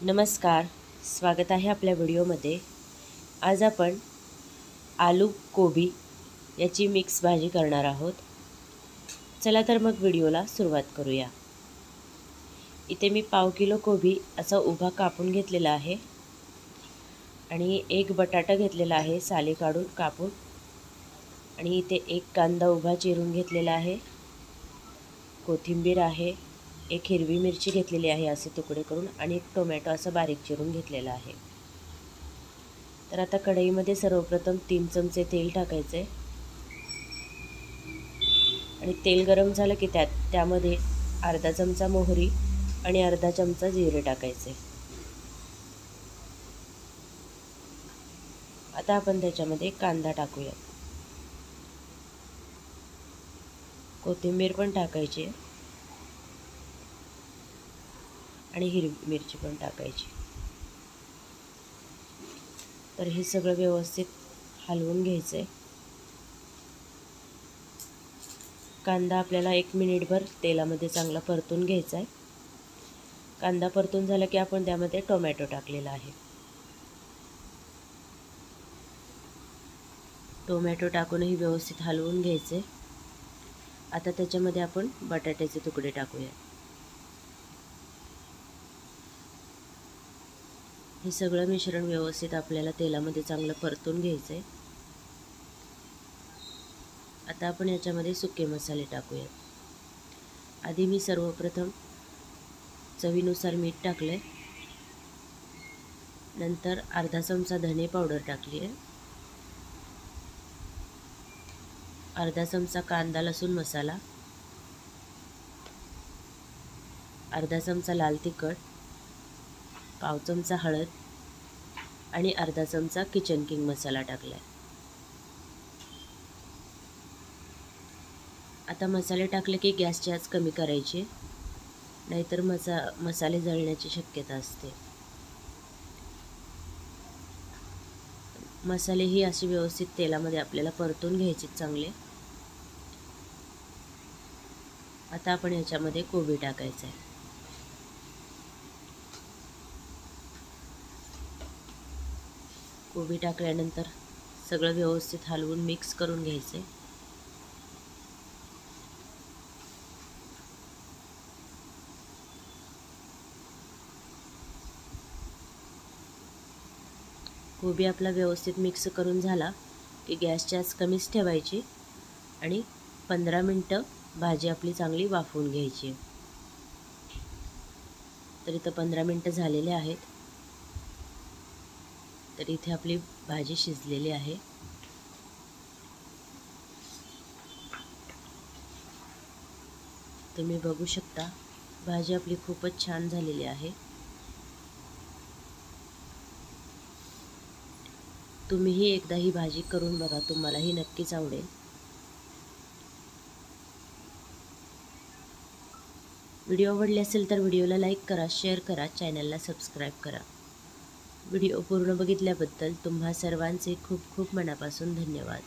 नमस्कार, स्वागत आहे आपल्या व्हिडिओमध्ये। आज आपण आलू कोबी याची मिक्स भाजी करणार आहोत। चला तर मग व्हिडिओला सुरुवात करूया। इथे मी पाव किलो कोबी असा उभा कापून घेतलेला आहे आणि एक बटाटा घेतलेला आहे साली काढून कापून, आणि इथे एक कांदा उभा चिरून घेतलेला आहे, कोथिंबीर आहे, एक हिरवी मिरची घेतलेली आहे असे तुकडे करून, आणि एक टोमॅटो असा बारीक चिरून घेतलेला आहे। तर आता कढईमध्ये सर्वप्रथम 3 चमचे तेल टाकायचे आणि तेल गरम झालं की त्यामध्ये अर्धा चमचा मोहरी आणि अर्धा चमचा जिरे टाकायचे। आता आपण त्याच्यामध्ये कांदा टाकूया, कोथिंबीर पण टाकायची आणि हिरवी मिरची पण टाकायची। तर हे सगळं व्यवस्थित हलवून घ्यायचे। कांदा आपल्याला 1 मिनिटभर तेलामध्ये चांगला परतून घ्यायचा आहे। कांदा परतून झाला की आपण त्यामध्ये टोमॅटो टाकलेला आहे। टोमॅटो टाकूनही व्यवस्थित हलवून घ्यायचे। आता त्याच्यामध्ये आपण बटाट्याचे तुकडे टाकूया। हे सगळं मिश्रण व्यवस्थित आपल्याला तेलामध्ये चांगलं परतून घ्यायचं आहे। आता आपण याच्यामध्ये सुके मसाले टाकूया। आधी मी सर्वप्रथम चवीनुसार मीठ टाकले, नंतर अर्धा चमचा धने पावडर टाकली आहे, अर्धा चमचा कांदा लसूण मसाला, अर्धा चमचा लाल तिखट, पाव चमचा हळद आणि अर्धा चमचा किचन किंग मसाला टाकला आहे। आता मसाले टाकले की गॅसची आच कमी करायची, नाहीतर मसाले जळण्याची शक्यता असते। मसाले ही अशी व्यवस्थित तेलामध्ये आपल्याला परतून घ्यायचे चांगले। आता आपण याच्यामध्ये कोबी टाकायचा आहे। कोबी टाकल्यानंतर सगळं व्यवस्थित हलवून मिक्स करून घ्यायचे। कोबी आपला व्यवस्थित मिक्स करून झाला की गॅसची आच कमीच ठेवायची आणि 15 मिनिटं भाजी आपली चांगली वाफवून घ्यायची। तर इथं 15 मिनिटं झालेले आहेत। तर इथे आपली भाजी शिजलेली आहे। तुम्ही बघू शकता, भाजी आपली खूपच छान झालेली आहे। तुम्हीही एकदा ही भाजी करून बघा, तुम्हालाही नक्कीच आवडेल। व्हिडिओ आवडले असेल तर व्हिडिओला लाईक करा, शेअर करा, चॅनलला सबस्क्राईब करा। व्हिडिओ पूर्ण बघितल्याबद्दल तुम्हा सर्वांचे खूप खूप मनापासून धन्यवाद।